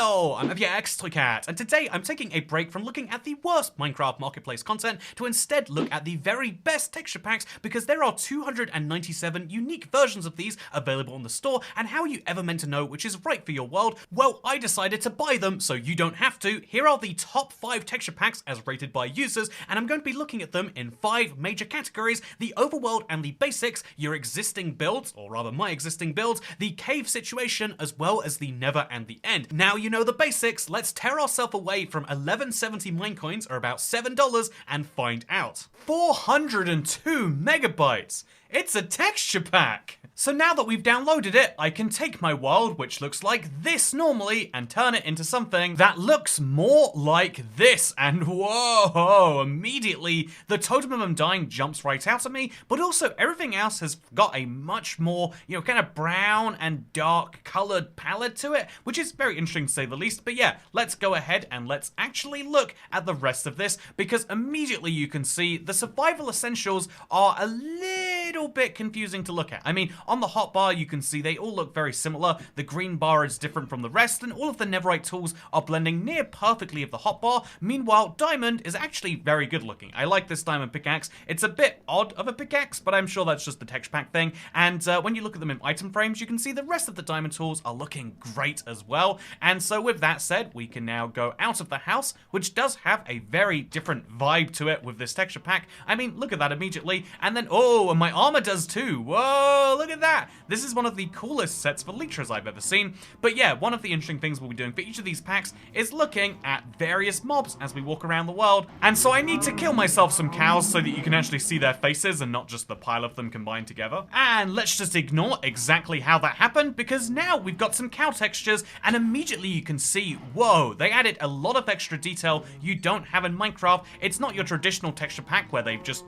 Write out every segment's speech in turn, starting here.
Hello, I'm Cat, and today I'm taking a break from looking at the worst Minecraft Marketplace content to instead look at the very best texture packs, because there are 297 unique versions of these available on the store, and how are you ever meant to know which is right for your world? Well, I decided to buy them so you don't have to. Here are the top 5 texture packs as rated by users, and I'm going to be looking at them in 5 major categories: the overworld and the basics, your existing builds, or rather my existing builds, the cave situation, as well as the never and the end. Now you know the basics, let's tear ourselves away from 1170 minecoins, or about $7, and find out. 402 megabytes! It's a texture pack! So now that we've downloaded it, I can take my world, which looks like this normally, and turn it into something that looks more like this. And whoa, immediately the totem of undying jumps right out at me, but also everything else has got a much more, kind of brown and dark colored palette to it, which is very interesting to say the least. But yeah, let's go ahead and let's actually look at the rest of this, because immediately you can see the survival essentials are a little bit confusing to look at. I mean, on the hotbar, you can see they all look very similar. The green bar is different from the rest, and all of the netherite tools are blending near perfectly of the hotbar. Meanwhile, diamond is actually very good looking. I like this diamond pickaxe. It's a bit odd of a pickaxe, but I'm sure that's just the texture pack thing. And when you look at them in item frames, you can see the rest of the diamond tools are looking great as well. And so with that said, we can now go out of the house, which does have a very different vibe to it with this texture pack. I mean, look at that immediately. And then, oh, and my armor does too. Whoa, look at that. This is one of the coolest sets for leechers I've ever seen. But yeah, one of the interesting things we'll be doing for each of these packs is looking at various mobs as we walk around the world. And so I need to kill myself some cows so that you can actually see their faces and not just the pile of them combined together. And let's just ignore exactly how that happened, because now we've got some cow textures, and immediately you can see, whoa, they added a lot of extra detail you don't have in Minecraft. It's not your traditional texture pack where they've just,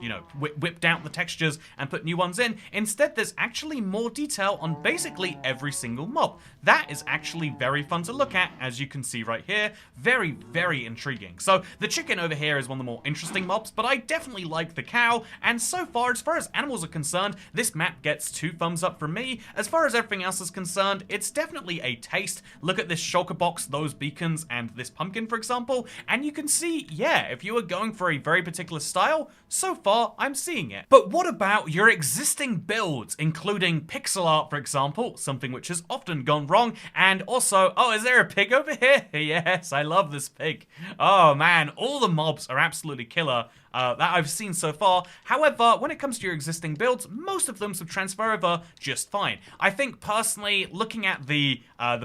whipped out the textures and put new ones in. Instead, there's actually more detail on basically every single mob. That is actually very fun to look at, as you can see right here. Very, very intriguing. So the chicken over here is one of the more interesting mobs, but I definitely like the cow, and so far as animals are concerned, this map gets 2 thumbs up from me. As far as everything else is concerned, it's definitely a taste. Look at this shulker box, those beacons, and this pumpkin, for example, and you can see, yeah, if you were going for a very particular style, so far I'm seeing it. But what about your existing builds, including pixel art, for example, something which has often gone wrong, and also, oh, is there a pig over here? Yes, I love this pig. Oh man, all the mobs are absolutely killer that I've seen so far. However, when it comes to your existing builds, most of them should transfer over just fine. I think personally, looking at the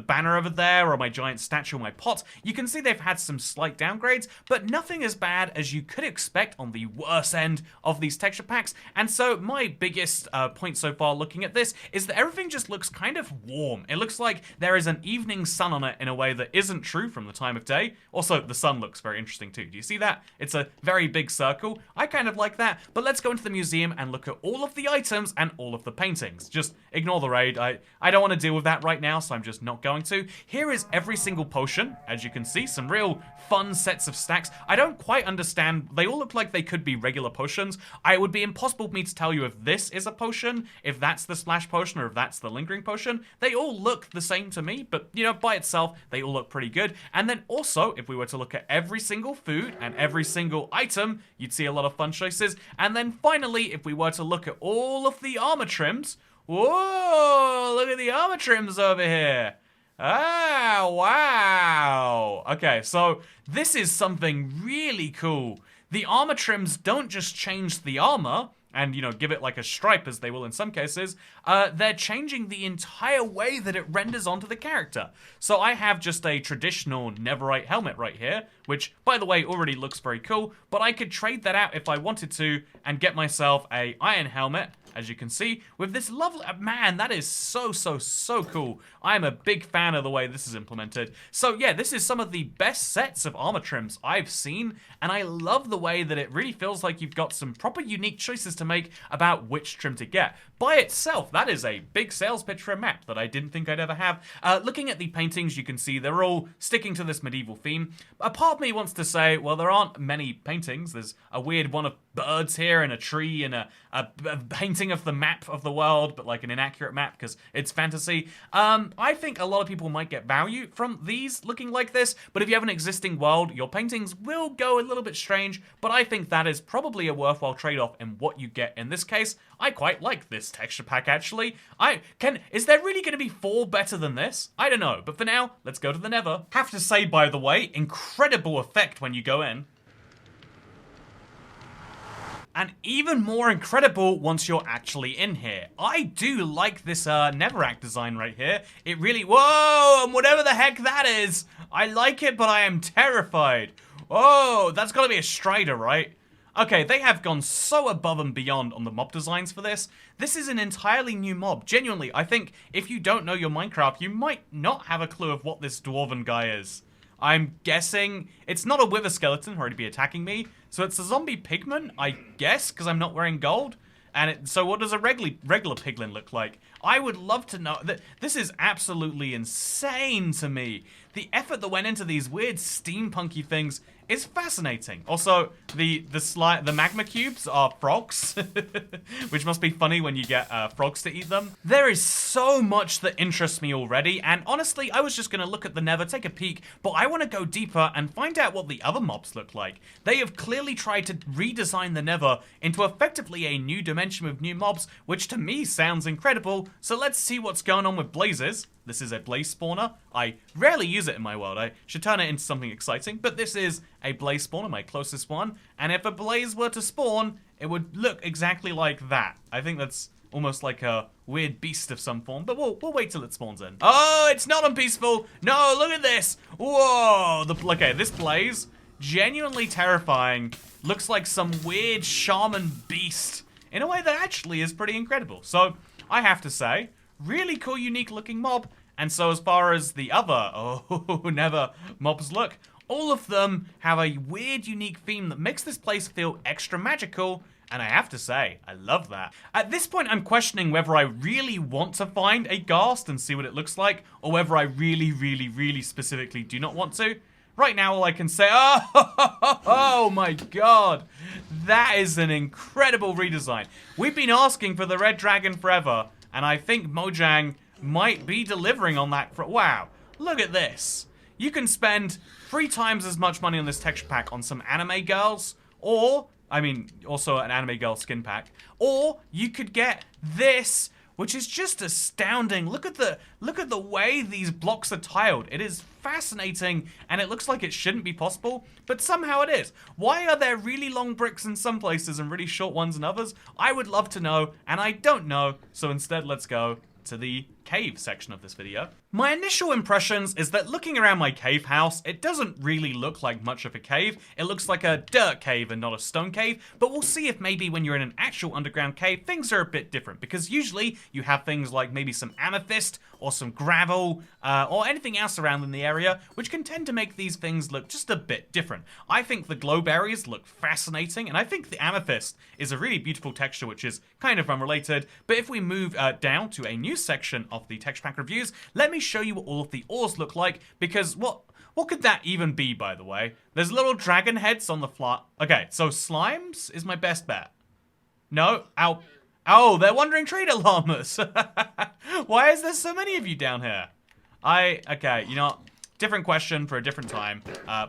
banner over there, or my giant statue, or my pot, you can see they've had some slight downgrades, but nothing as bad as you could expect on the worst end of these texture packs. And so my biggest point so far looking at this is that everything just looks kind of warm. It looks like there is an evening sun on it in a way that isn't true from the time of day. Also, the sun looks very interesting too. Do you see that? It's a very big circle. I kind of like that, but let's go into the museum and look at all of the items and all of the paintings. Just ignore the raid. I don't want to deal with that right now, so I'm just not going to. Here is every single potion. As you can see, some real fun sets of stacks. I don't quite understand. They all look like they could be regular potions. It would be impossible for me to tell you if this is a potion, if that's the splash potion, or if that's the lingering potion. They all look the same to me, but, by itself, they all look pretty good. And then also, if we were to look at every single food and every single item, you'd see a lot of fun choices. And then finally, if we were to look at all of the armor trims, whoa, look at the armor trims over here. Ah, wow. Okay, so this is something really cool. The armor trims don't just change the armor and, give it like a stripe, as they will in some cases. They're changing the entire way that it renders onto the character. So I have just a traditional netherite helmet right here, which, by the way, already looks very cool, but I could trade that out if I wanted to and get myself a iron helmet, as you can see, with this lovely, man, that is so cool. I'm a big fan of the way this is implemented. So yeah, this is some of the best sets of armor trims I've seen, and I love the way that it really feels like you've got some proper unique choices to make about which trim to get. By itself, that is a big sales pitch for a map that I didn't think I'd ever have. Looking at the paintings, you can see they're all sticking to this medieval theme. A part of me wants to say, well, there aren't many paintings. There's a weird one of birds here and a tree and a painting of the map of the world, but like an inaccurate map because it's fantasy. I think a lot of people might get value from these looking like this, but if you have an existing world, your paintings will go a little bit strange, but I think that is probably a worthwhile trade-off in what you get in this case. I quite like this texture pack, actually. Is there really going to be 4 better than this? I don't know, but for now, let's go to the Nether. Have to say, by the way, incredible effect when you go in. And even more incredible once you're actually in here. I do like this Netherrack design right here. It really, whoa, and whatever the heck that is. I like it, but I am terrified. Whoa, that's gotta be a Strider, right? Okay, they have gone so above and beyond on the mob designs for this. This is an entirely new mob. Genuinely, I think if you don't know your Minecraft, you might not have a clue of what this Dwarven guy is. I'm guessing it's not a wither skeleton who would be attacking me, so it's a zombie pigman, I guess, because I'm not wearing gold. And so what does a regular piglin look like? I would love to know. This is absolutely insane to me. The effort that went into these weird steampunky things is fascinating. Also, the magma cubes are frogs, which must be funny when you get frogs to eat them. There is so much that interests me already, and honestly, I was just gonna look at the Nether, take a peek, but I want to go deeper and find out what the other mobs look like. They have clearly tried to redesign the Nether into effectively a new dimension with new mobs, which to me sounds incredible. So let's see what's going on with blazes. This is a blaze spawner. I rarely use it in my world. I should turn it into something exciting, but this is a blaze spawner, my closest one. And if a blaze were to spawn, it would look exactly like that. I think that's almost like a weird beast of some form, but we'll wait till it spawns in. Oh, it's not unpeaceful. No, look at this. Whoa, okay, this blaze, genuinely terrifying. Looks like some weird shaman beast in a way that actually is pretty incredible. So I have to say, really cool, unique looking mob. And so as far as the other, Nether mobs look, all of them have a weird, unique theme that makes this place feel extra magical. And I have to say, I love that. At this point, I'm questioning whether I really want to find a ghast and see what it looks like, or whether I really specifically do not want to. Right now, all I can say, oh my god, that is an incredible redesign. We've been asking for the red dragon forever, and I think Mojang might be delivering on that. Wow, look at this. You can spend 3 times as much money on this texture pack on some anime girls, or, I mean, also an anime girl skin pack, or you could get this, which is just astounding. Look at the way these blocks are tiled. It is fascinating, and it looks like it shouldn't be possible, but somehow it is. Why are there really long bricks in some places and really short ones in others? I would love to know, and I don't know, so instead let's go to the cave section of this video. My initial impressions is that looking around my cave house, it doesn't really look like much of a cave. It looks like a dirt cave and not a stone cave, but we'll see if maybe when you're in an actual underground cave, things are a bit different, because usually you have things like maybe some amethyst or some gravel or anything else around in the area, which can tend to make these things look just a bit different. I think the glow berries look fascinating, and I think the amethyst is a really beautiful texture, which is kind of unrelated. But if we move down to a new section of the texture pack reviews, let me show you what all of the ores look like, because what could that even be, by the way? There's little dragon heads on the floor. Okay, so slimes is my best bet. No? Ow. Oh, they're wandering trader llamas. Why is there so many of you down here? Okay, you know what? Different question for a different time.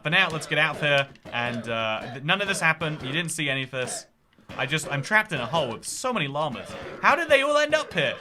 For now, let's get out here, and none of this happened. You didn't see any of this. I'm trapped in a hole with so many llamas. How did they all end up here?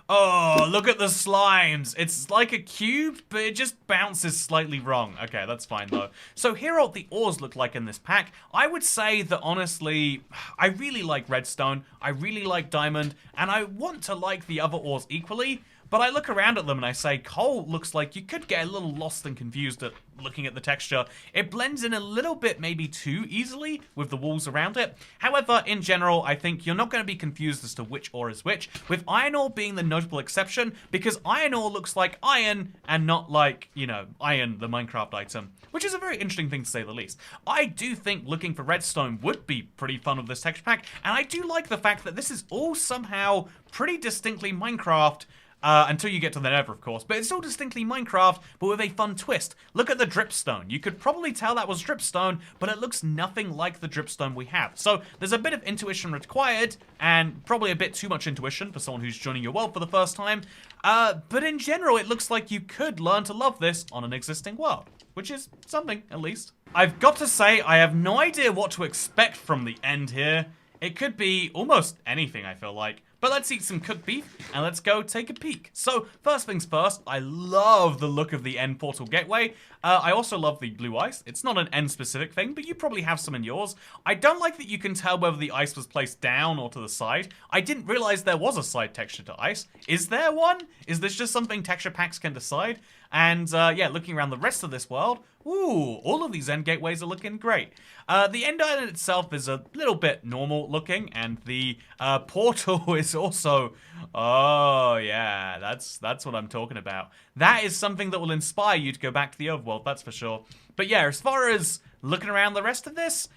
Oh, look at the slimes. It's like a cube, but it just bounces slightly wrong. Okay, that's fine though. So here are what the ores look like in this pack. I would say that honestly, I really like redstone, I really like diamond, and I want to like the other ores equally. But I look around at them and I say, coal looks like you could get a little lost and confused at looking at the texture. It blends in a little bit maybe too easily with the walls around it. However, in general, I think you're not going to be confused as to which ore is which, with iron ore being the notable exception, because iron ore looks like iron and not like, you know, iron, the Minecraft item, which is a very interesting thing to say the least. I do think looking for redstone would be pretty fun with this texture pack, and I do like the fact that this is all somehow pretty distinctly Minecraft. until you get to the Nether, of course. But it's still distinctly Minecraft, but with a fun twist. Look at the dripstone. You could probably tell that was dripstone, but it looks nothing like the dripstone we have. So there's a bit of intuition required, and probably a bit too much intuition for someone who's joining your world for the first time. But in general, it looks like you could learn to love this on an existing world, which is something, at least. I've got to say, I have no idea what to expect from the end here. It could be almost anything, I feel like. But let's eat some cooked beef, and let's go take a peek. So, first things first, I love the look of the end portal gateway. I also love the blue ice. It's not an end-specific thing, but you probably have some in yours. I don't like that you can tell whether the ice was placed down or to the side. I didn't realize there was a side texture to ice. Is there one? Is this just something texture packs can decide? And yeah, looking around the rest of this world, ooh, all of these end gateways are looking great. The end island itself is a little bit normal looking, and the portal is also, oh yeah, that's what I'm talking about. That is something that will inspire you to go back to the overworld, that's for sure. But yeah, as far as looking around the rest of this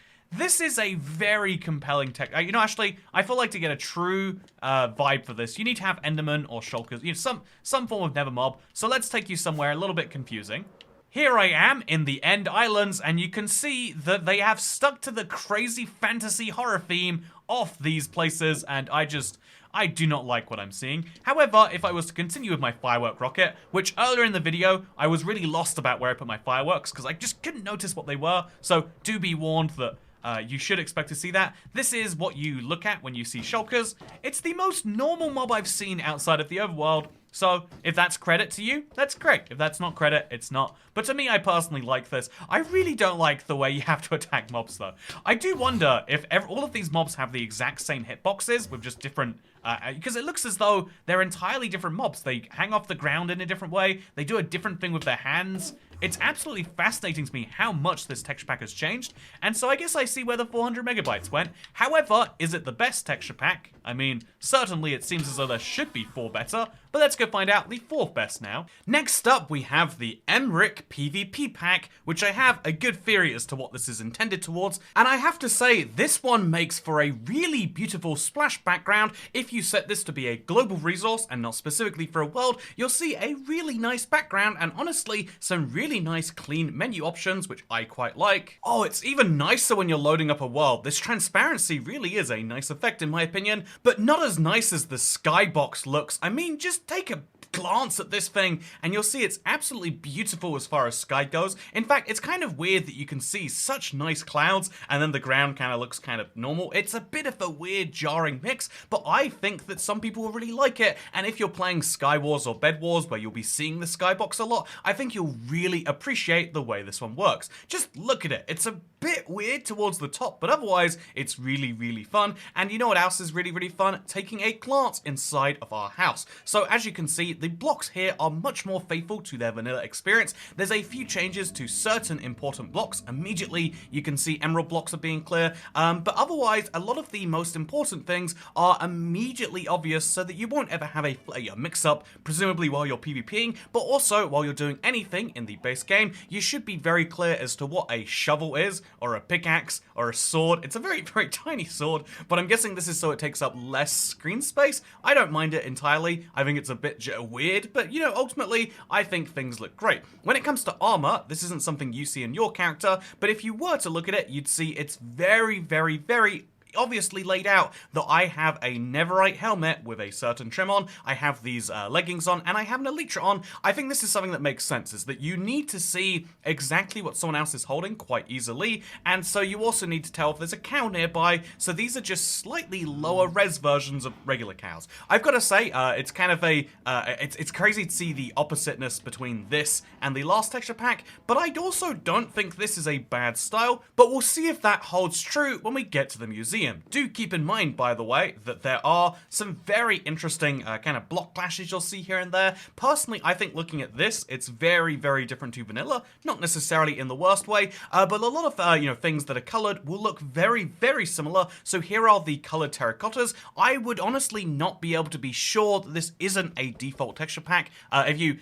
is a very compelling tech. You know, actually, I feel like to get a true vibe for this, you need to have Enderman or Shulkers, you know, some form of Nether mob. So let's take you somewhere a little bit confusing. Here I am in the End Islands, and you can see that they have stuck to the crazy fantasy horror theme of these places, and I do not like what I'm seeing. However, if I was to continue with my firework rocket, which earlier in the video, I was really lost about where I put my fireworks, because I just couldn't notice what they were, so do be warned that you should expect to see that. This is what you look at when you see shulkers. It's the most normal mob I've seen outside of the overworld. So, if that's credit to you, that's great. If that's not credit, it's not. But to me, I personally like this. I really don't like the way you have to attack mobs, though. I do wonder if all of these mobs have the exact same hitboxes with just different... because it looks as though they're entirely different mobs. They hang off the ground in a different way. They do a different thing with their hands. It's absolutely fascinating to me how much this texture pack has changed, and so I guess I see where the 400 megabytes went. However, is it the best texture pack? I mean, certainly it seems as though there should be 4 better, but let's go find out the 4th best now. Next up, we have the Emric PvP pack, which I have a good theory as to what this is intended towards, and I have to say, this one makes for a really beautiful splash background. If you set this to be a global resource and not specifically for a world, you'll see a really nice background, and honestly, some really nice clean menu options, which I quite like. Oh, it's even nicer when you're loading up a world. This transparency really is a nice effect in my opinion, but not as nice as the skybox looks. I mean, just take a glance at this thing and you'll see it's absolutely beautiful as far as sky goes. In fact, it's kind of weird that you can see such nice clouds and then the ground kind of looks kind of normal. It's a bit of a weird, jarring mix, but I think that some people will really like it, and if you're playing Sky Wars or Bed Wars where you'll be seeing the skybox a lot, I think you'll really appreciate the way this one works. Just look at it. It's a bit weird towards the top, but otherwise it's really, really fun. And you know what else is really, really fun? Taking a glance inside of our house. So as you can see, the blocks here are much more faithful to their vanilla experience. There's a few changes to certain important blocks. Immediately you can see emerald blocks are being clear, but otherwise a lot of the most important things are immediately obvious so that you won't ever have a mix-up, presumably while you're PvPing, but also while you're doing anything in the base game. You should be very clear as to what a shovel is, or a pickaxe, or a sword. It's a very, very tiny sword, but I'm guessing this is so it takes up less screen space. I don't mind it entirely. I think it's a bit weird, but you know, ultimately, I think things look great. When it comes to armor, this isn't something you see in your character, but if you were to look at it, you'd see it's very, very, very obviously laid out that I have a Netherite helmet with a certain trim on, I have these leggings on, and I have an Elytra on. I think this is something that makes sense, is that you need to see exactly what someone else is holding quite easily, and so you also need to tell if there's a cow nearby, so these are just slightly lower res versions of regular cows. I've got to say, it's kind of a, it's crazy to see the oppositeness between this and the last texture pack, but I also don't think this is a bad style, but we'll see if that holds true when we get to the museum. Do keep in mind, by the way, that there are some very interesting kind of block clashes you'll see here and there. Personally, I think looking at this, it's very, very different to vanilla. Not necessarily in the worst way, but a lot of, you know, things that are colored will look very, very similar. So here are the colored terracottas. I would honestly not be able to be sure that this isn't a default texture pack. If you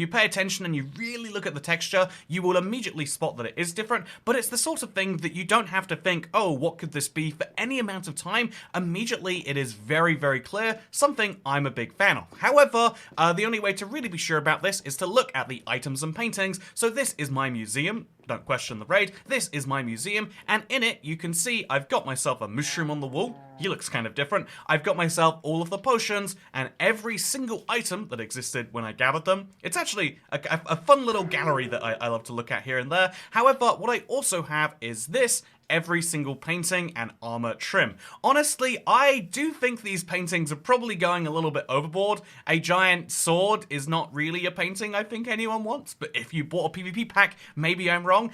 pay attention and you really look at the texture, you will immediately spot that it is different, but it's the sort of thing that you don't have to think, oh, what could this be, for any amount of time, immediately it is very, very clear, something I'm a big fan of. However, the only way to really be sure about this is to look at the items and paintings. So this is my museum. Don't question the raid. This is my museum, and in it you can see I've got myself a mushroom on the wall. He looks kind of different. I've got myself all of the potions and every single item that existed when I gathered them. It's actually a fun little gallery that I love to look at here and there. However, what I also have is this. Every single painting and armor trim. Honestly, I do think these paintings are probably going a little bit overboard. A giant sword is not really a painting I think anyone wants, but if you bought a PvP pack, maybe I'm wrong.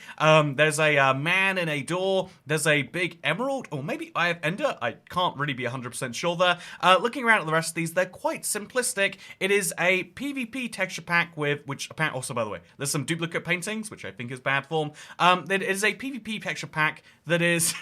There's a man in a door, there's a big emerald, or maybe I have ender, I can't really be 100% sure there. Looking around at the rest of these, they're quite simplistic. It is a PvP texture pack with, which apparently, also by the way, there's some duplicate paintings, which I think is bad form. It is a PvP texture pack that is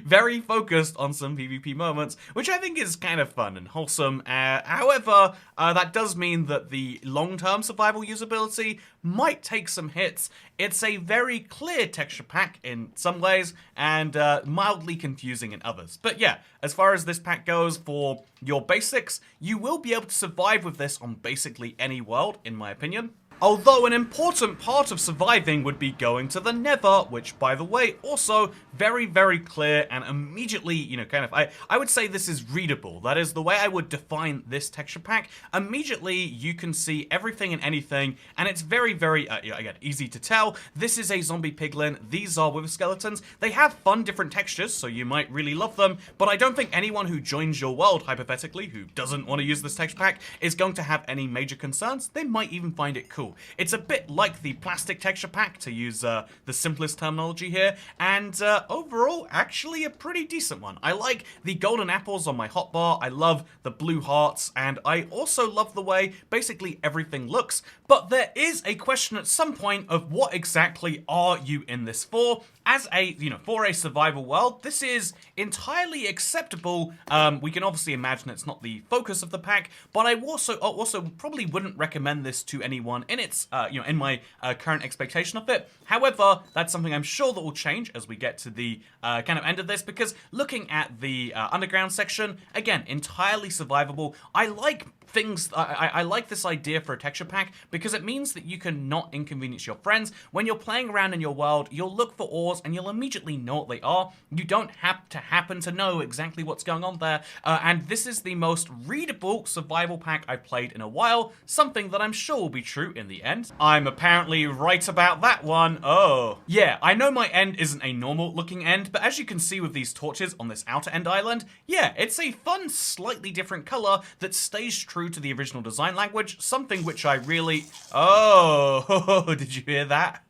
very focused on some PvP moments, which I think is kind of fun and wholesome. However, that does mean that the long-term survival usability might take some hits. It's a very clear texture pack in some ways, and mildly confusing in others. But yeah, as far as this pack goes for your basics, you will be able to survive with this on basically any world, in my opinion. Although an important part of surviving would be going to the Nether, which, by the way, also very, very clear and immediately, you know, kind of, I would say this is readable. That is the way I would define this texture pack. Immediately, you can see everything and anything, and it's very, very, again, easy to tell. This is a zombie piglin. These are wither skeletons. They have fun, different textures, so you might really love them, but I don't think anyone who joins your world, hypothetically, who doesn't want to use this texture pack, is going to have any major concerns. They might even find it cool. It's a bit like the plastic texture pack, to use the simplest terminology here, and overall, actually a pretty decent one. I like the golden apples on my hotbar, I love the blue hearts, and I also love the way basically everything looks, but there is a question at some point of what exactly are you in this for? As a, you know, for a survival world, this is entirely acceptable. We can obviously imagine it's not the focus of the pack, but I also probably wouldn't recommend this to anyone in its, you know, in my current expectation of it. However, that's something I'm sure that will change as we get to the kind of end of this, because looking at the underground section, again, entirely survivable. I like things, I like this idea for a texture pack because it means that you can not inconvenience your friends. When you're playing around in your world, you'll look for ores and you'll immediately know what they are. You don't have to happen to know exactly what's going on there. And this is the most readable survival pack I've played in a while, something that I'm sure will be true in the end. I'm apparently right about that one. Oh. Yeah, I know my end isn't a normal looking end, but as you can see with these torches on this outer end island, yeah, it's a fun, slightly different color that stays true to the original design language, something which I really... Oh, did you hear that?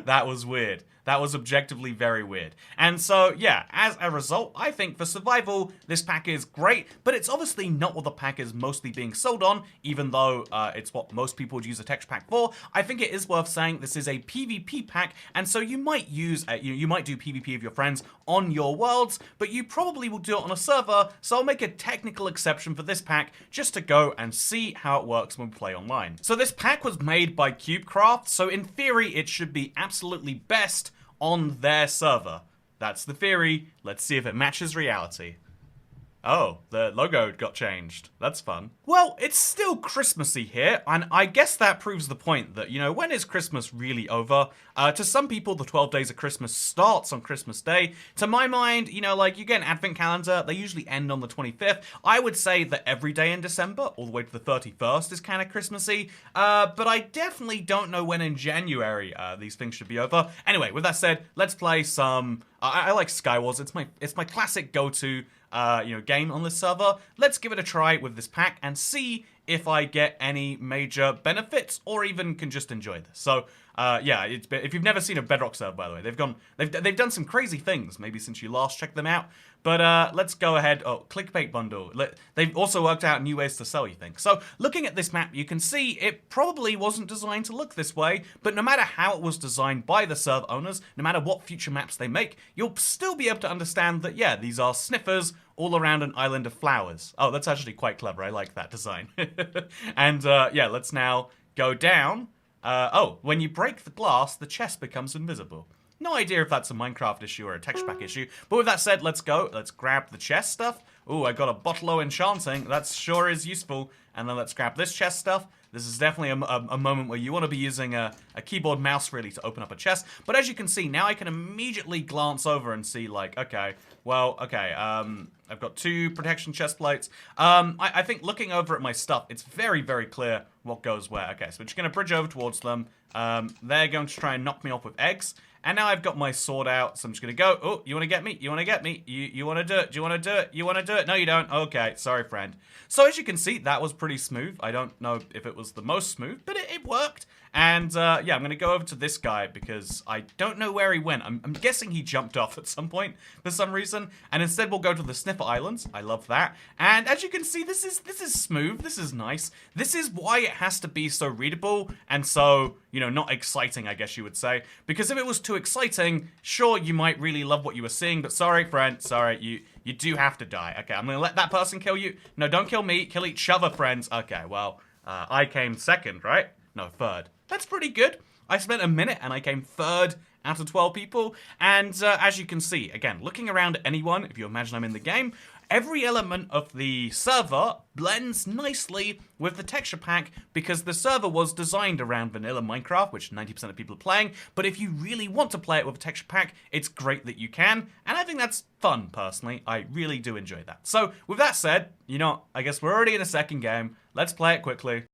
That was weird. That was objectively very weird. And so, yeah, as a result, I think for survival, this pack is great, but it's obviously not what the pack is mostly being sold on, even though it's what most people would use a texture pack for. I think it is worth saying this is a PvP pack, and so you might use, you might do PvP with your friends on your worlds, but you probably will do it on a server, so I'll make a technical exception for this pack just to go and see how it works when we play online. So this pack was made by Craft, so in theory, it should be absolutely best on their server. That's the theory. Let's see if it matches reality. Oh, the logo got changed. That's fun. Well, it's still Christmassy here, and I guess that proves the point that, you know, when is Christmas really over? To some people, the 12 days of Christmas starts on Christmas Day. To my mind, you know, like, you get an advent calendar, they usually end on the 25th. I would say that every day in December, all the way to the 31st, is kind of Christmassy, but I definitely don't know when in January these things should be over. Anyway, with that said, let's play some... I like Skywars. It's my classic go-to game on this server. Let's give it a try with this pack and see if I get any major benefits or even can just enjoy this. So yeah, if you've never seen a Bedrock server, by the way, they've done some crazy things maybe since you last checked them out. But let's go ahead. Oh, clickbait bundle. They've also worked out new ways to sell, you think. So looking at this map, you can see it probably wasn't designed to look this way, but no matter how it was designed by the server owners, no matter what future maps they make, you'll still be able to understand that, yeah, these are sniffers all around an island of flowers. Oh, that's actually quite clever. I like that design. And yeah, let's now go down. Oh, when you break the glass, the chest becomes invisible. No idea if that's a Minecraft issue or a texture pack issue. But with that said, let's go. Let's grab the chest stuff. Ooh, I got a bottle of enchanting. That sure is useful. And then let's grab this chest stuff. This is definitely a moment where you want to be using a keyboard mouse really to open up a chest. But as you can see, now I can immediately glance over and see like, okay, well, okay, I've got 2 protection chest plates. I think looking over at my stuff, it's very, very clear what goes where. Okay, so we're just going to bridge over towards them. They're going to try and knock me off with eggs. And now I've got my sword out, so I'm just going to go. Oh, you want to get me? You want to get me? You want to do it? Do you want to do it? You want to do it? No, you don't. Okay, sorry, friend. So as you can see, that was pretty smooth. I don't know if it was the most smooth, but it worked. And yeah, I'm going to go over to this guy because I don't know where he went. I'm guessing he jumped off at some point for some reason. And instead we'll go to the Sniffer Islands. I love that. And as you can see, this is smooth. This is nice. This is why it has to be so readable and so, you know, not exciting, I guess you would say. Because if it was too exciting, sure, you might really love what you were seeing. But sorry, friend. Sorry, you do have to die. Okay, I'm going to let that person kill you. No, don't kill me. Kill each other, friends. Okay, well, I came second, right? No, third. That's pretty good. I spent a minute and I came third out of 12 people. And as you can see, again, looking around at anyone, if you imagine I'm in the game, every element of the server blends nicely with the texture pack because the server was designed around vanilla Minecraft, which 90% of people are playing. But if you really want to play it with a texture pack, it's great that you can. And I think that's fun, personally. I really do enjoy that. So with that said, you know, I guess we're already in a second game. Let's play it quickly.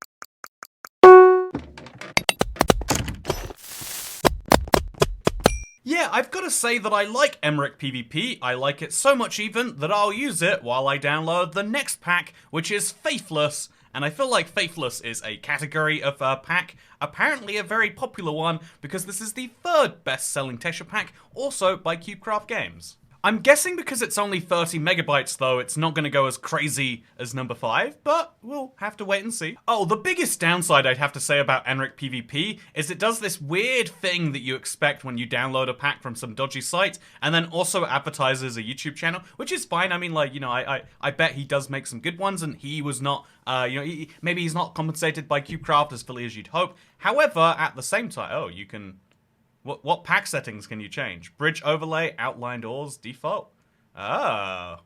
Yeah, I've got to say that I like Emric PvP. I like it so much even that I'll use it while I download the next pack, which is Faithless. And I feel like Faithless is a category of pack, apparently a very popular one, because this is the 3rd best-selling texture pack, also by CubeCraft Games. I'm guessing because it's only 30 megabytes though, it's not going to go as crazy as number 5, but we'll have to wait and see. Oh, the biggest downside I'd have to say about Emric PvP is it does this weird thing that you expect when you download a pack from some dodgy site, and then also advertises a YouTube channel, which is fine. I mean, like, you know, I bet he does make some good ones, and he was not, you know, maybe he's not compensated by CubeCraft as fully as you'd hope. However, at the same time, oh, you can... What pack settings can you change? Bridge overlay, outlined ores, default? Oh.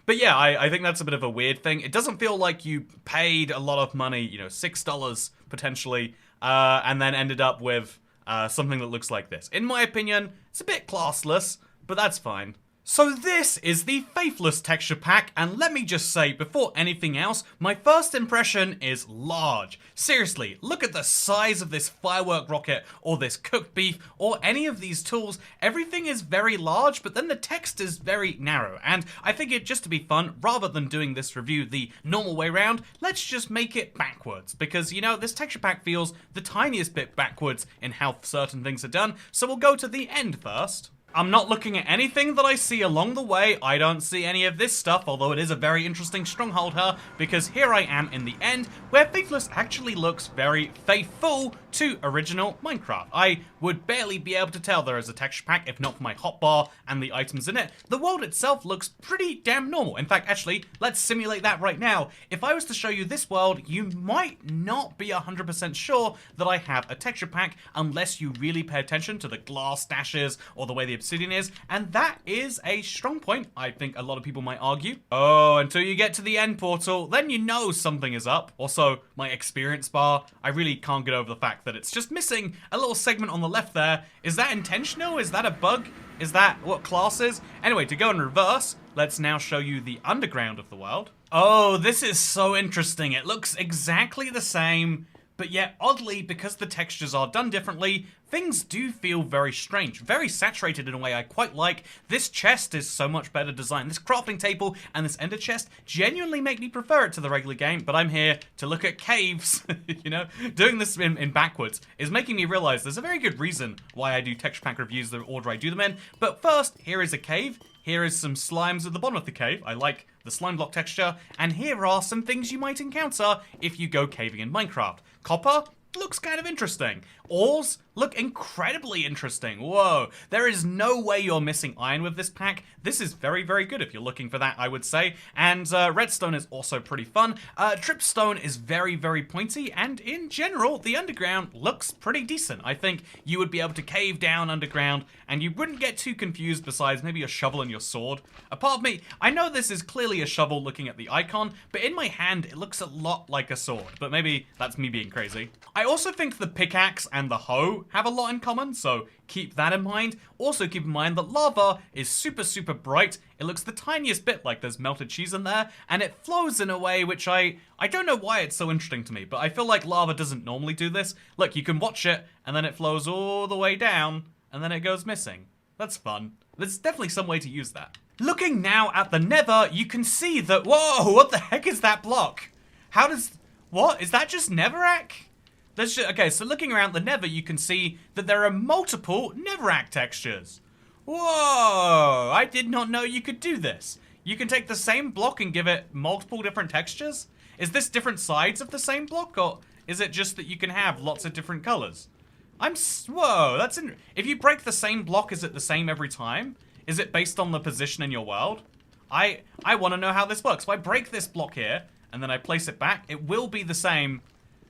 But yeah, I think that's a bit of a weird thing. It doesn't feel like you paid a lot of money, you know, $6 potentially, and then ended up with something that looks like this. In my opinion, it's a bit classless, but that's fine. So this is the Faithless texture pack, and let me just say, before anything else, my first impression is large. Seriously, look at the size of this firework rocket, or this cooked beef, or any of these tools. Everything is very large, but then the text is very narrow, and I think it just to be fun, rather than doing this review the normal way around, let's just make it backwards, because, you know, this texture pack feels the tiniest bit backwards in how certain things are done, so we'll go to the end first. I'm not looking at anything that I see along the way. I don't see any of this stuff, although it is a very interesting stronghold here, because here I am in the end, where Faithless actually looks very faithful to original Minecraft. I would barely be able to tell there is a texture pack if not for my hotbar and the items in it. The world itself looks pretty damn normal. In fact, actually, let's simulate that right now. If I was to show you this world, you might not be 100% sure that I have a texture pack unless you really pay attention to the glass dashes or the way the obsidian is, and that is a strong point, I think a lot of people might argue. Oh, until you get to the end portal, then you know something is up. Also, my experience bar, I really can't get over the fact that it's just missing a little segment on the left there. Is that intentional? Is that a bug? Is that what class is? Anyway, to go in reverse, let's now show you the underground of the world. Oh, this is so interesting. It looks exactly the same, but yet oddly, because the textures are done differently, things do feel very strange, very saturated in a way I quite like. This chest is so much better designed. This crafting table and this ender chest genuinely make me prefer it to the regular game, but I'm here to look at caves, you know? Doing this in backwards is making me realize there's a very good reason why I do texture pack reviews the order I do them in. But first, here is a cave. Here is some slimes at the bottom of the cave. I like the slime block texture. And here are some things you might encounter if you go caving in Minecraft. Copper? looks kind of interesting. Ores look incredibly interesting. Whoa, there is no way you're missing iron with this pack. This is very, very good if you're looking for that, I would say. And redstone is also pretty fun. Dripstone is very, very pointy, and in general, the underground looks pretty decent. I think you would be able to cave down underground, and you wouldn't get too confused besides maybe a shovel and your sword. A part of me, I know this is clearly a shovel looking at the icon, but in my hand, it looks a lot like a sword, but maybe that's me being crazy. I also think the pickaxe and the hoe have a lot in common, so keep that in mind. Also keep in mind that lava is super, super bright. It looks the tiniest bit like there's melted cheese in there, and it flows in a way which I don't know why it's so interesting to me, but I feel like lava doesn't normally do this. Look, you can watch it, and then it flows all the way down, and then it goes missing. That's fun. There's definitely some way to use that. Looking now at the nether, you can see that, whoa, what the heck is that block? How does, what? Is that just netherrack? Okay, so looking around the nether, you can see that there are multiple netherrack textures. Whoa, I did not know you could do this. You can take the same block and give it multiple different textures? Is this different sides of the same block, or is it just that you can have lots of different colors? Whoa, that's if you break the same block, is it the same every time? Is it based on the position in your world? I want to know how this works. If I break this block here, and then I place it back, it will be the same.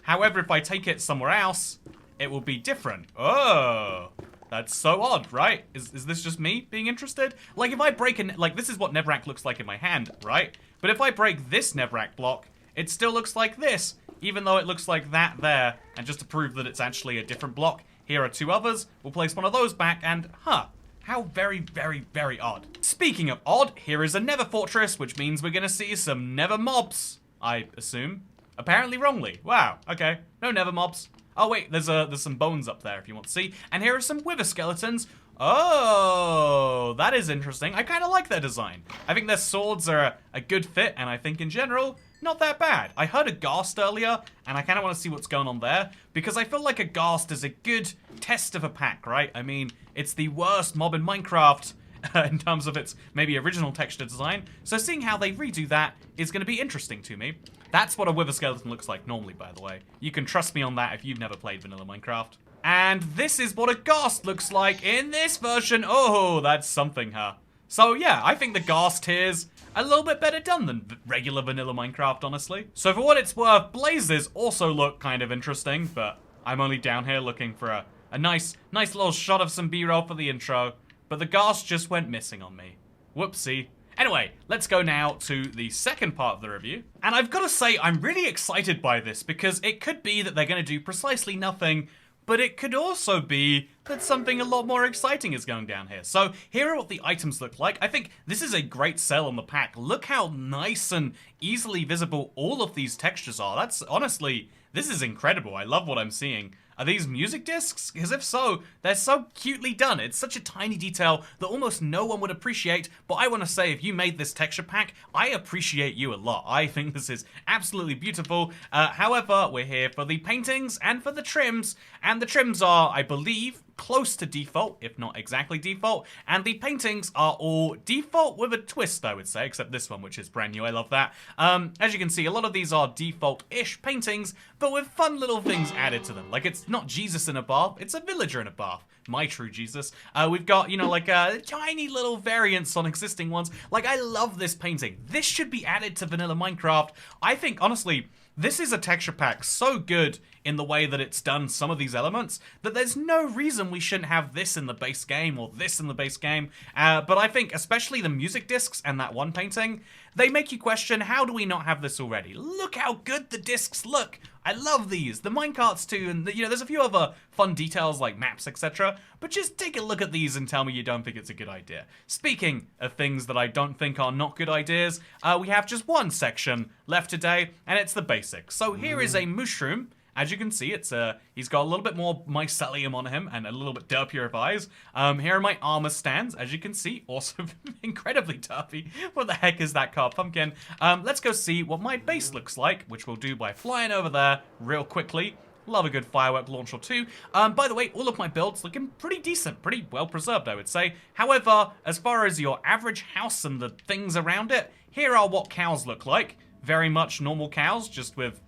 However, if I take it somewhere else, it will be different. Oh, that's so odd, right? Is this just me being interested? Like, if I break like, this is what netherrack looks like in my hand, right? But if I break this netherrack block, it still looks like this, even though it looks like that there. And just to prove that it's actually a different block, here are two others. We'll place one of those back, and how very, very, very odd. Speaking of odd, here is a nether fortress, which means we're gonna see some nether mobs, I assume. Apparently wrongly. Wow, okay. No nether mobs. Oh wait, there's some bones up there if you want to see. And here are some wither skeletons. Oh, that is interesting. I kind of like their design. I think their swords are a good fit, and I think in general, not that bad. I heard a ghast earlier, and I kind of want to see what's going on there, because I feel like a ghast is a good test of a pack, right? I mean, it's the worst mob in Minecraft in terms of its maybe original texture design, so seeing how they redo that is going to be interesting to me. That's what a wither skeleton looks like normally, by the way. You can trust me on that if you've never played vanilla Minecraft. And this is what a ghast looks like in this version. Oh, that's something, huh? So yeah, I think the ghast here's a little bit better done than regular vanilla Minecraft, honestly. So for what it's worth, blazes also look kind of interesting, but I'm only down here looking for a nice little shot of some B-roll for the intro, but the ghast just went missing on me. Whoopsie. Anyway, let's go now to the second part of the review. And I've got to say, I'm really excited by this, because it could be that they're going to do precisely nothing, but it could also be that something a lot more exciting is going down here. So here are what the items look like. I think this is a great sell on the pack. Look how nice and easily visible all of these textures are. That's honestly, this is incredible. I love what I'm seeing. Are these music discs? Because if so, they're so cutely done. It's such a tiny detail that almost no one would appreciate, but I want to say, if you made this texture pack, I appreciate you a lot. I think this is absolutely beautiful. However, we're here for the paintings and for the trims, and the trims are, I believe, close to default, if not exactly default, and the paintings are all default with a twist, I would say, except this one, which is brand new. I love that. As you can see, a lot of these are default-ish paintings, but with fun little things added to them. Like, it's not Jesus in a bath, it's a villager in a bath. My true Jesus. We've got, you know, like tiny little variants on existing ones. Like, I love this painting. This should be added to vanilla Minecraft. I think, honestly, this is a texture pack so good in the way that it's done some of these elements that there's no reason we shouldn't have this in the base game or this in the base game. But I think especially the music discs and that one painting, they make you question, how do we not have this already? Look how good the discs look. I love these. The minecarts too, and you know, there's a few other fun details like maps, etc. But just take a look at these and tell me you don't think it's a good idea. Speaking of things that I don't think are not good ideas, we have just one section left today, and it's the basics. So here is a mushroom. As you can see, it's he's got a little bit more mycelium on him and a little bit derpier of eyes. Here are my armor stands, as you can see, also incredibly derpy. What the heck is that carved pumpkin? Let's go see what my base looks like, which we'll do by flying over there real quickly. Love a good firework launch or two. By the way, all of my builds looking pretty decent, pretty well preserved, I would say. However, as far as your average house and the things around it, here are what cows look like. very much normal cows, just with,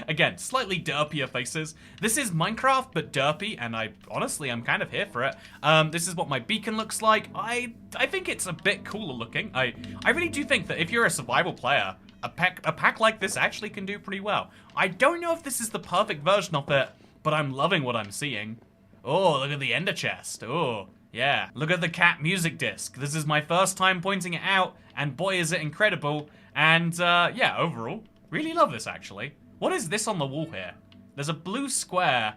again, slightly derpier faces. This is Minecraft, but derpy, and I'm kind of here for it. This is what my beacon looks like. I think it's a bit cooler looking. I really do think that if you're a survival player, a pack like this actually can do pretty well. I don't know if this is the perfect version of it, but I'm loving what I'm seeing. Oh, look at the ender chest. Oh, yeah. Look at the cat music disc. This is my first time pointing it out, and boy is it incredible. And yeah, overall, really love this actually. What is this on the wall here? There's a blue square,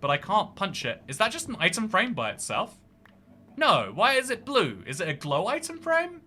but I can't punch it. Is that just an item frame by itself? No, why is it blue? Is it a glow item frame?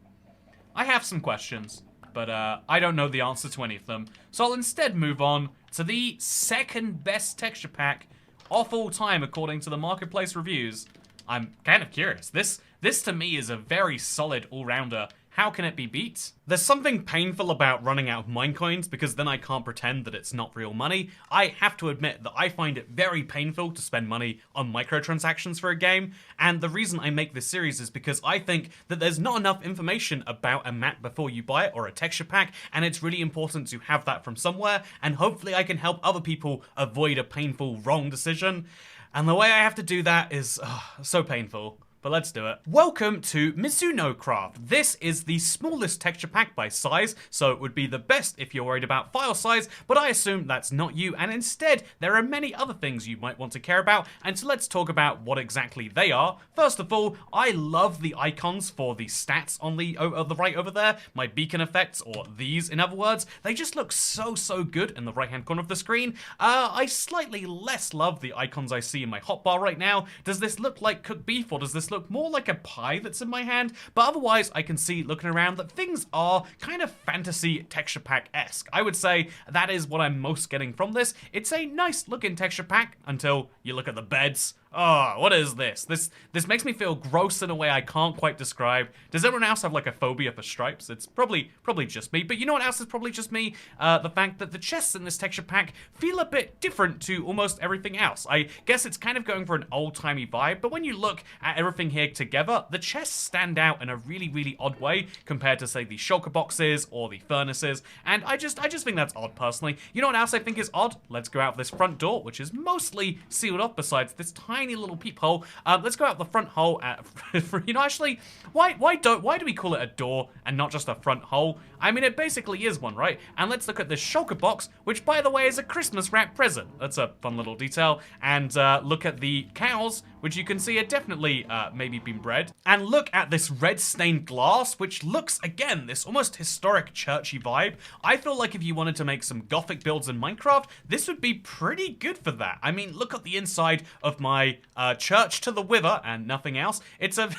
I have some questions, but I don't know the answer to any of them. So I'll instead move on to the second best texture pack of all time according to the marketplace reviews. I'm kind of curious. This to me is a very solid all-rounder. How can it be beat? There's something painful about running out of Minecoins because then I can't pretend that it's not real money. I have to admit that I find it very painful to spend money on microtransactions for a game, and the reason I make this series is because I think that there's not enough information about a map before you buy it or a texture pack, and it's really important to have that from somewhere, and hopefully I can help other people avoid a painful wrong decision. And the way I have to do that is so painful. But let's do it. Welcome to Mizuno Craft. This is the smallest texture pack by size, so it would be the best if you're worried about file size, but I assume that's not you, and instead, there are many other things you might want to care about, and so let's talk about what exactly they are. First of all, I love the icons for the stats on the right over there, my beacon effects, or these in other words. They just look so good in the right-hand corner of the screen. I slightly less love the icons I see in my hotbar right now. Does this look like cooked beef, or does this look more like a pie that's in my hand? But otherwise, I can see looking around that things are kind of fantasy texture pack-esque. I would say that is what I'm most getting from this. It's a nice looking texture pack until you look at the beds. Oh, what is this? This makes me feel gross in a way I can't quite describe. Does everyone else have like a phobia for stripes? It's probably just me, but you know what else is probably just me? The fact that the chests in this texture pack feel a bit different to almost everything else. I guess it's kind of going for an old-timey vibe, but when you look at everything here together, the chests stand out in a really odd way compared to, say, the shulker boxes or the furnaces, and I just think that's odd personally. You know what else I think is odd? Let's go out this front door, which is mostly sealed off besides this tiny little peephole. Let's go out the front hole. You know, actually, why do we call it a door and not just a front hole? I mean, it basically is one, right? And let's look at this shulker box, which, by the way, is a Christmas wrap present. That's a fun little detail. And look at the cows, which you can see are definitely maybe been bred. And look at this red stained glass, which looks, again, this almost historic churchy vibe. I feel like if you wanted to make some gothic builds in Minecraft, this would be pretty good for that. I mean, look at the inside of my church to the wither and nothing else. It's a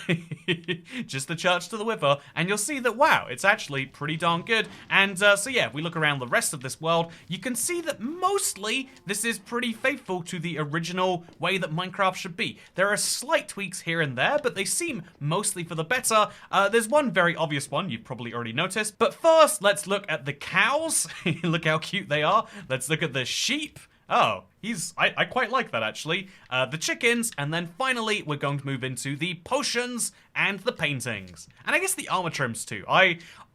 just the church to the wither, and you'll see that, wow, it's actually pretty darn good. And so yeah, if we look around the rest of this world, you can see that mostly this is pretty faithful to the original way that Minecraft should be. There are slight tweaks here and there, but they seem mostly for the better. There's one very obvious one you've probably already noticed, but first let's look at the cows. Look how cute they are. Let's look at the sheep. Oh, I quite like that actually. The chickens, and then finally we're going to move into the potions and the paintings. And I guess the armor trims too.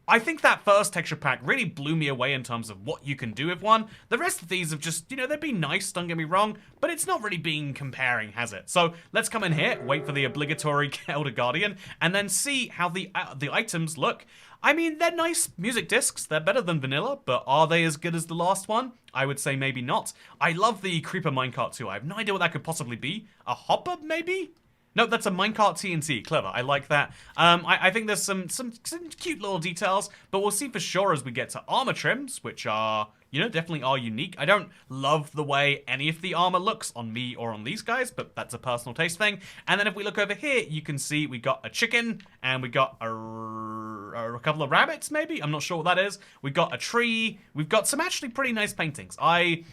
I think that first texture pack really blew me away in terms of what you can do with one. The rest of these have just, you know, they've been nice, don't get me wrong, but it's not really been comparing, has it? So let's come in here, wait for the obligatory Elder Guardian, and then see how the items look. I mean, they're nice music discs. They're better than vanilla, but are they as good as the last one? I would say maybe not. I love the creeper minecart too. I have no idea what that could possibly be. A hopper, maybe? No, that's a minecart TNT. Clever. I like that. I think there's some cute little details, but we'll see for sure as we get to armor trims, which are, you know, definitely are unique. I don't love the way any of the armor looks on me or on these guys, but that's a personal taste thing. And then if we look over here, you can see we got a chicken and we got a couple of rabbits, maybe? I'm not sure what that is. We got a tree. We've got some actually pretty nice paintings. I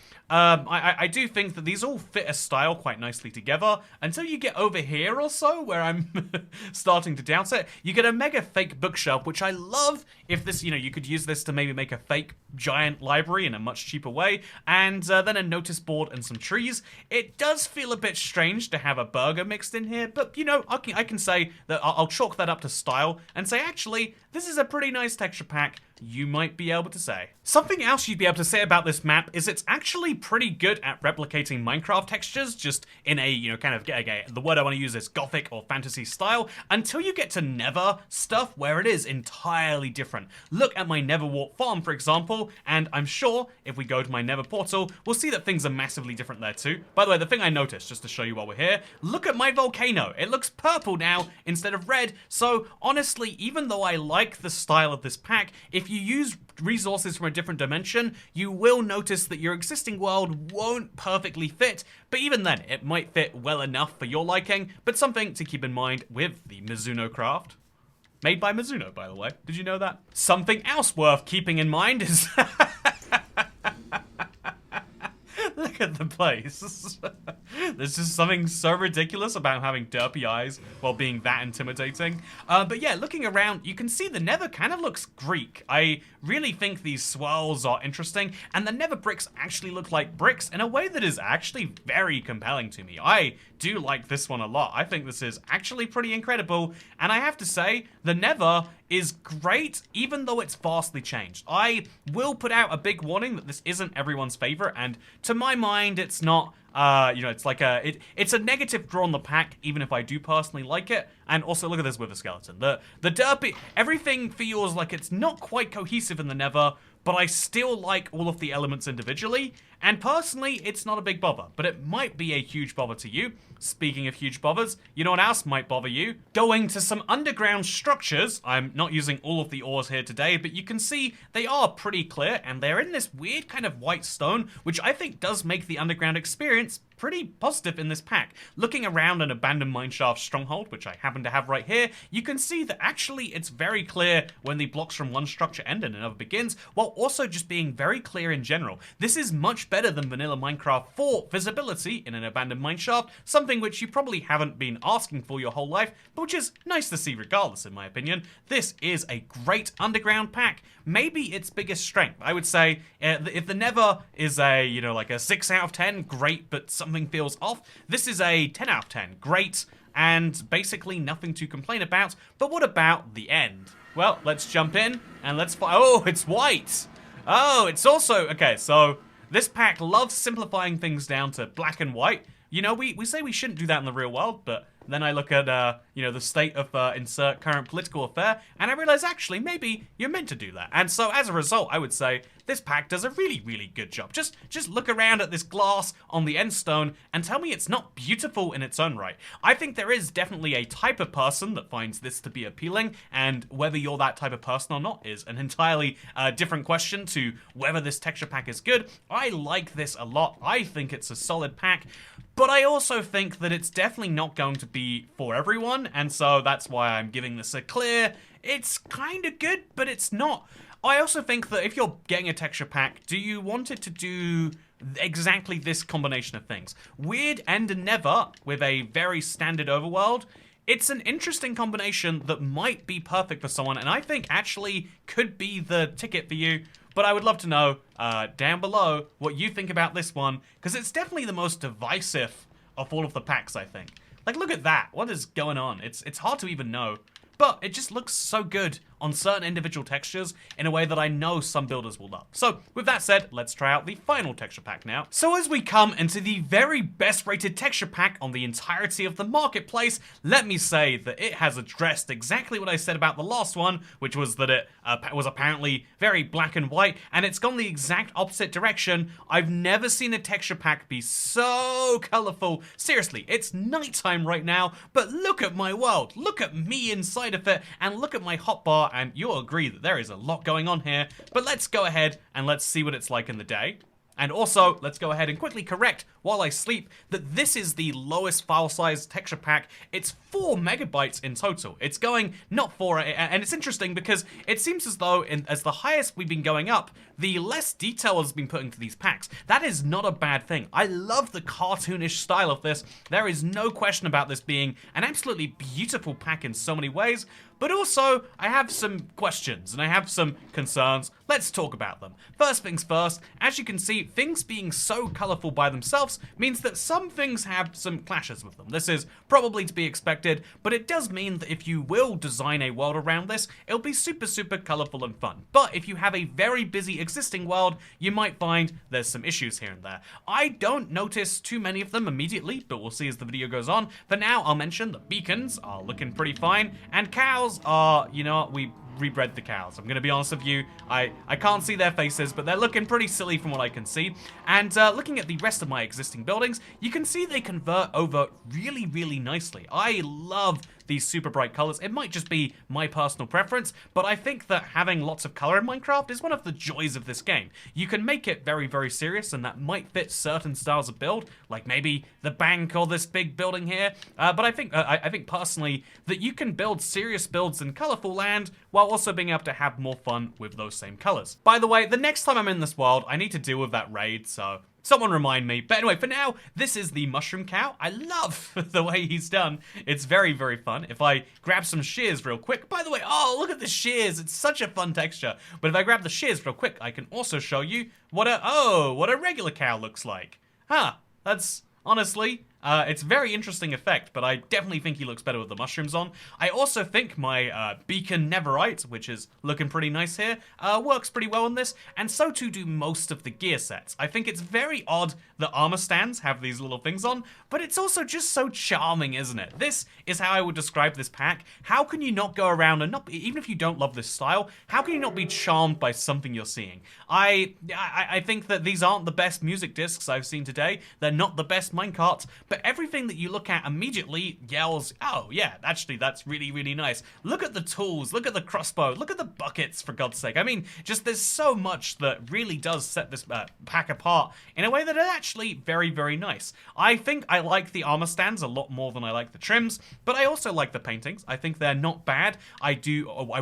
do think that these all fit a style quite nicely together until you get over here or so, where I'm starting to doubt it. You get a mega fake bookshelf, which I love. If this, you know, you could use this to maybe make a fake giant library in a much cheaper way, and then a notice board and some trees. It does feel a bit strange to have a burger mixed in here, but, you know, I can say that I'll chalk that up to style and say, actually, this is a pretty nice texture pack. you might be able to say. Something else you'd be able to say about this map is it's actually pretty good at replicating Minecraft textures, just in a, kind of, the word I want to use is gothic or fantasy style, until you get to Nether stuff where it is entirely different. Look at my Nether Wart farm, for example, and I'm sure if we go to my Nether portal, we'll see that things are massively different there too. By the way, the thing I noticed, just to show you while we're here, look at my volcano. It looks purple now instead of red, so honestly, even though I like the style of this pack, if you use resources from a different dimension, you will notice that your existing world won't perfectly fit, but even then, it might fit well enough for your liking, but something to keep in mind with the Mizuno Craft. Made by Mizuno, by the way. Did you know that? Something else worth keeping in mind is... Look at the place. There's just something so ridiculous about having derpy eyes while being that intimidating. But yeah, looking around, you can see the Nether kind of looks Greek. I really think these swirls are interesting, and the Nether bricks actually look like bricks in a way that is actually very compelling to me. I do like this one a lot. I think this is actually pretty incredible, and I have to say, the Nether is great, even though it's vastly changed. I will put out a big warning that this isn't everyone's favorite, and to my mind, it's not, it's like it's a negative draw on the pack, even if I do personally like it. And also, look at this with the skeleton. The derpy, everything feels like it's not quite cohesive in the Nether, but I still like all of the elements individually, and personally, it's not a big bother, but it might be a huge bother to you. Speaking of huge bothers, you know what else might bother you? Going to some underground structures. I'm not using all of the ores here today, but you can see they are pretty clear, and they're in this weird kind of white stone, which I think does make the underground experience pretty positive in this pack. Looking around an abandoned mineshaft stronghold, which I happen to have right here, you can see that actually it's very clear when the blocks from one structure end and another begins, while also just being very clear in general. This is much better than vanilla Minecraft for visibility in an abandoned mineshaft, something which you probably haven't been asking for your whole life, but which is nice to see regardless, in my opinion. This is a great underground pack. Maybe its biggest strength. I would say if the Nether is a, like a 6 out of 10, great, but something feels off. This is a 10 out of 10, great, and basically nothing to complain about. But what about the end? Well, let's jump in and let's find. Oh, it's white. Oh, it's also, okay, so this pack loves simplifying things down to black and white. We say we shouldn't do that in the real world, but then I look at, the state of insert current political affair, and I realize actually maybe you're meant to do that. And so as a result, I would say this pack does a really, really good job. Just look around at this glass on the end stone and tell me it's not beautiful in its own right. I think there is definitely a type of person that finds this to be appealing, and whether you're that type of person or not is an entirely different question to whether this texture pack is good. I like this a lot. I think it's a solid pack, but I also think that it's definitely not going to be for everyone, and so that's why I'm giving this a clear. It's kind of good, but it's not. I also think that if you're getting a texture pack, do you want it to do exactly this combination of things? Weird and a Nether with a very standard overworld. It's an interesting combination that might be perfect for someone, and I think actually could be the ticket for you. But I would love to know down below what you think about this one, because it's definitely the most divisive of all of the packs, I think. Like, look at that. What is going on? It's hard to even know. But it just looks so good on certain individual textures in a way that I know some builders will love. So with that said, let's try out the final texture pack now. So as we come into the very best rated texture pack on the entirety of the marketplace, let me say that it has addressed exactly what I said about the last one, which was that it was apparently very black and white, and it's gone the exact opposite direction. I've never seen a texture pack be so colorful. Seriously, it's nighttime right now, but look at my world. Look at me inside of it, and look at my hotbar, and you'll agree that there is a lot going on here. But let's go ahead and let's see what it's like in the day. And also, let's go ahead and quickly correct while I sleep that this is the lowest file size texture pack. It's 4 megabytes in total. It's going not 4, and it's interesting because it seems as though as the highest we've been going up, the less detail has been put into these packs. That is not a bad thing. I love the cartoonish style of this. There is no question about this being an absolutely beautiful pack in so many ways, but also I have some questions and I have some concerns. Let's talk about them. First things first, as you can see, things being so colorful by themselves means that some things have some clashes with them. This is probably to be expected, but it does mean that if you will design a world around this, it'll be super, super colorful and fun. But if you have a very busy existing world, you might find there's some issues here and there. I don't notice too many of them immediately, but we'll see as the video goes on. For now, I'll mention that beacons are looking pretty fine, and cows are, you know what, we rebred the cows. I'm gonna be honest with you, I can't see their faces, but they're looking pretty silly from what I can see. And looking at the rest of my existing buildings, you can see they convert over really, really nicely. I love these super bright colors. It might just be my personal preference, but I think that having lots of color in Minecraft is one of the joys of this game. You can make it very, very serious, and that might fit certain styles of build, like maybe the bank or this big building here. But I think personally that you can build serious builds in colorful land while also being able to have more fun with those same colors. By the way, the next time I'm in this world, I need to deal with that raid, so someone remind me. But anyway, for now, this is the mushroom cow. I love the way he's done. It's very, very fun. If I grab some shears real quick, by the way, oh, look at the shears. It's such a fun texture. But if I grab the shears real quick, I can also show you what a regular cow looks like. Huh, that's honestly, it's a very interesting effect, but I definitely think he looks better with the mushrooms on. I also think my beacon netherite, which is looking pretty nice here, works pretty well in this, and so too do most of the gear sets. I think it's very odd that armor stands have these little things on, but it's also just so charming, isn't it? This is how I would describe this pack. How can you not go around and not, even if you don't love this style, how can you not be charmed by something you're seeing? I think that these aren't the best music discs I've seen today. They're not the best minecarts, but everything that you look at immediately yells, oh yeah, actually that's really, really nice. Look at the tools, look at the crossbow, look at the buckets, for God's sake. I mean, just there's so much that really does set this pack apart in a way that is actually very, very nice. I think I like the armor stands a lot more than I like the trims, but I also like the paintings. I think they're not bad. I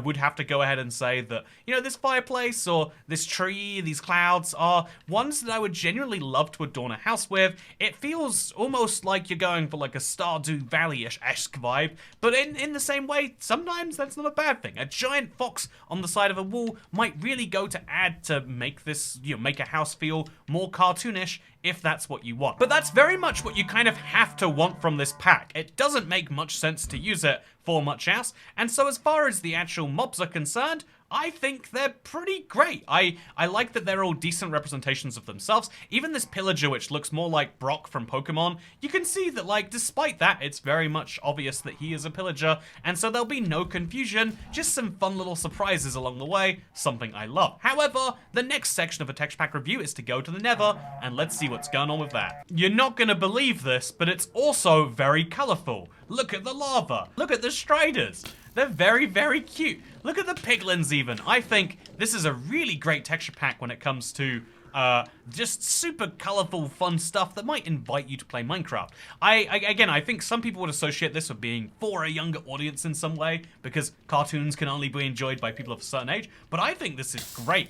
would have to go ahead and say that, you know, this fireplace or this tree, these clouds are ones that I would genuinely love to adorn a house with. It feels almost like you're going for like a Stardew Valley-esque vibe, but in the same way, sometimes that's not a bad thing. A giant fox on the side of a wall might really go to add to make this, you know, make a house feel more cartoonish if that's what you want. But that's very much what you kind of have to want from this pack. It doesn't make much sense to use it for much else, and so as far as the actual mobs are concerned, I think they're pretty great. I like that they're all decent representations of themselves. Even this pillager, which looks more like Brock from Pokemon, you can see that, like, despite that, it's very much obvious that he is a pillager, and so there'll be no confusion, just some fun little surprises along the way, something I love. However, the next section of a texture pack review is to go to the Nether, and let's see what's going on with that. You're not gonna believe this, but it's also very colorful. Look at the lava. Look at the striders. They're very, very cute. Look at the piglins even. I think this is a really great texture pack when it comes to just super colorful, fun stuff that might invite you to play Minecraft. Again, I think some people would associate this with being for a younger audience in some way, because cartoons can only be enjoyed by people of a certain age, but I think this is great.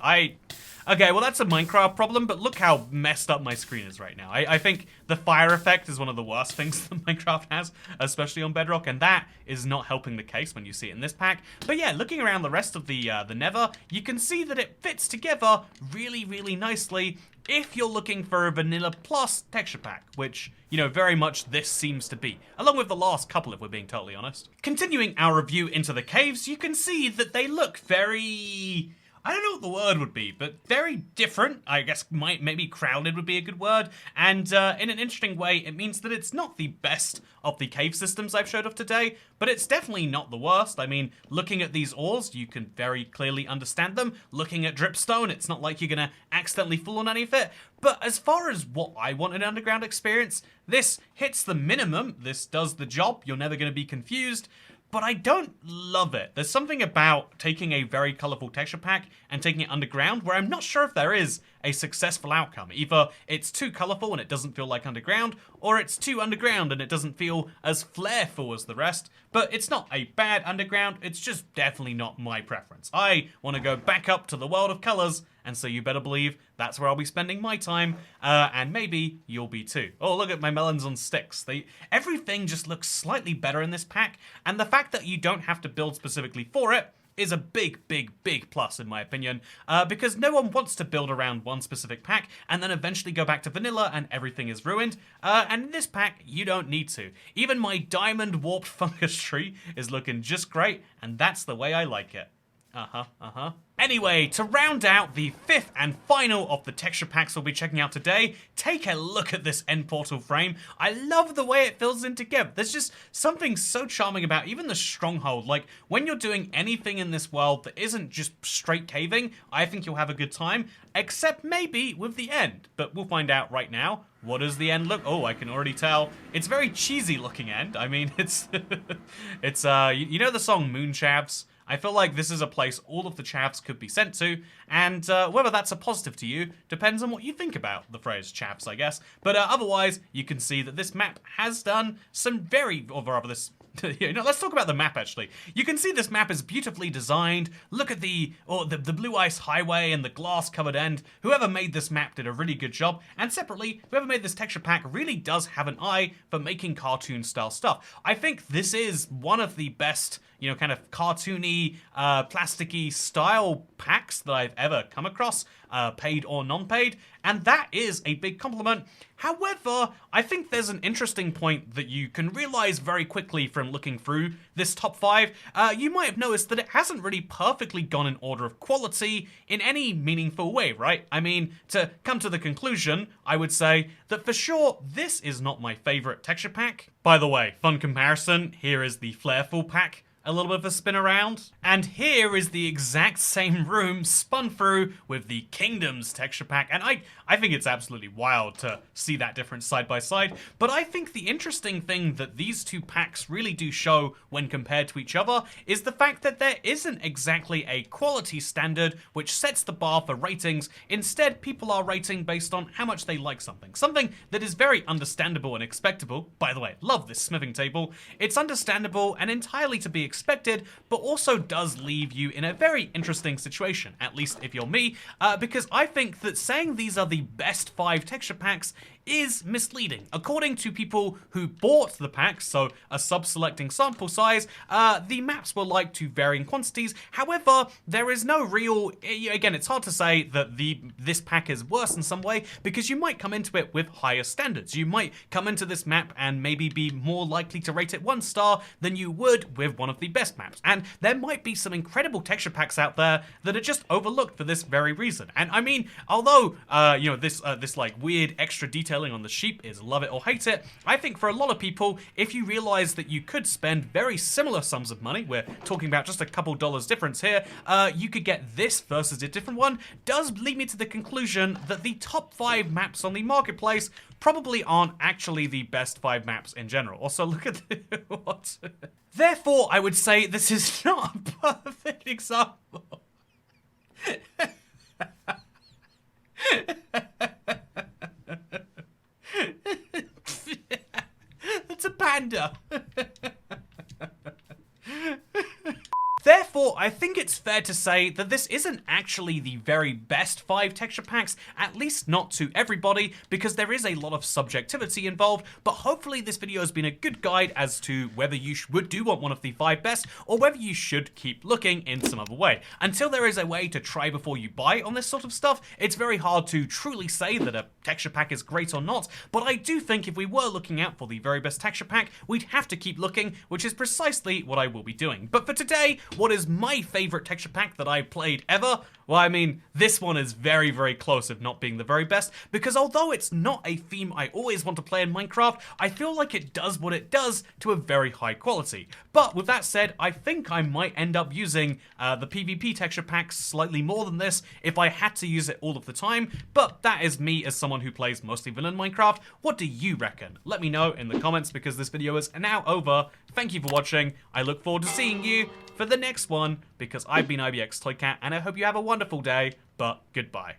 Okay, well that's a Minecraft problem, but look how messed up my screen is right now. I think the fire effect is one of the worst things that Minecraft has, especially on Bedrock, and that is not helping the case when you see it in this pack. But yeah, looking around the rest of the Nether, you can see that it fits together really, really nicely if you're looking for a vanilla plus texture pack, which, you know, very much this seems to be, along with the last couple if we're being totally honest. Continuing our review into the caves, you can see that they look very, I don't know what the word would be, but very different. I guess maybe crowded would be a good word. And in an interesting way, it means that it's not the best of the cave systems I've showed off today, but it's definitely not the worst. I mean, looking at these ores, you can very clearly understand them. Looking at dripstone, it's not like you're gonna accidentally fall on any of it. But as far as what I want in an underground experience, this hits the minimum. This does the job. You're never gonna be confused. But I don't love it. There's something about taking a very colorful texture pack and taking it underground where I'm not sure if there is a successful outcome. Either it's too colorful and it doesn't feel like underground, or it's too underground and it doesn't feel as flareful as the rest. But it's not a bad underground, it's just definitely not my preference. I want to go back up to the world of colors, and so you better believe that's where I'll be spending my time, and maybe you'll be too. Oh, look at my melons on sticks. Everything just looks slightly better in this pack, and the fact that you don't have to build specifically for it is a big, big, big plus in my opinion, because no one wants to build around one specific pack and then eventually go back to vanilla and everything is ruined, and in this pack, you don't need to. Even my diamond warped fungus tree is looking just great, and that's the way I like it. Anyway, to round out the 5th and final of the texture packs we'll be checking out today, take a look at this end portal frame. I love the way it fills in together. There's just something so charming about even the stronghold. Like, when you're doing anything in this world that isn't just straight caving, I think you'll have a good time, except maybe with the end. But we'll find out right now. What does the end look? Oh, I can already tell. It's very cheesy looking end. I mean, it's, you know the song Moon Chavs? I feel like this is a place all of the chavs could be sent to, and whether that's a positive to you depends on what you think about the phrase chavs, I guess. But otherwise, you can see that this map has done some let's talk about the map, actually. You can see this map is beautifully designed. Look at the blue ice highway and the glass-covered end. Whoever made this map did a really good job. And separately, whoever made this texture pack really does have an eye for making cartoon-style stuff. I think this is one of the best, you know, kind of cartoony, plasticky style packs that I've ever come across, paid or non-paid, and that is a big compliment. However, I think there's an interesting point that you can realize very quickly from looking through this top 5. You might have noticed that it hasn't really perfectly gone in order of quality in any meaningful way, right? I mean, to come to the conclusion, I would say that for sure, this is not my favorite texture pack. By the way, fun comparison, here is the Flareful pack. A little bit of a spin around. And here is the exact same room spun through with the Kingdoms texture pack. And I think it's absolutely wild to see that difference side by side. But I think the interesting thing that these two packs really do show when compared to each other is the fact that there isn't exactly a quality standard which sets the bar for ratings. Instead, people are rating based on how much they like something. Something that is very understandable and expectable. By the way, love this smithing table. It's understandable and entirely to be expected, but also does leave you in a very interesting situation, at least if you're me, because I think that saying these are the best 5 texture packs is misleading. According to people who bought the packs, so a sub-selecting sample size, the maps were liked to varying quantities. However, there is no real, again, it's hard to say that this pack is worse in some way, because you might come into it with higher standards. You might come into this map and maybe be more likely to rate it 1 star than you would with one of the best maps. And there might be some incredible texture packs out there that are just overlooked for this very reason. And I mean, although, you know, this like weird extra detailing on the sheep is love it or hate it, I think for a lot of people, if you realize that you could spend very similar sums of money, we're talking about just a couple dollars difference here, you could get this versus a different one, does lead me to the conclusion that the top 5 maps on the marketplace probably aren't actually the best 5 maps in general. Also, look at what? Therefore, I would say this is not a perfect example. That's a panda. Therefore, I think it's fair to say that this isn't actually the very best 5 texture packs, at least not to everybody, because there is a lot of subjectivity involved, but hopefully this video has been a good guide as to whether you do want one of the 5 best, or whether you should keep looking in some other way. Until there is a way to try before you buy on this sort of stuff, it's very hard to truly say that a texture pack is great or not, but I do think if we were looking out for the very best texture pack, we'd have to keep looking, which is precisely what I will be doing. But for today, what is my favorite texture pack that I've played ever? Well, I mean, this one is very, very close of not being the very best, because although it's not a theme I always want to play in Minecraft, I feel like it does what it does to a very high quality. But with that said, I think I might end up using the PvP texture packs slightly more than this if I had to use it all of the time, but that is me as someone who plays mostly vanilla Minecraft. What do you reckon? Let me know in the comments, because this video is now over. Thank you for watching. I look forward to seeing you for the next one, because I've been IBX Toycat, and I hope you have a wonderful day, but goodbye.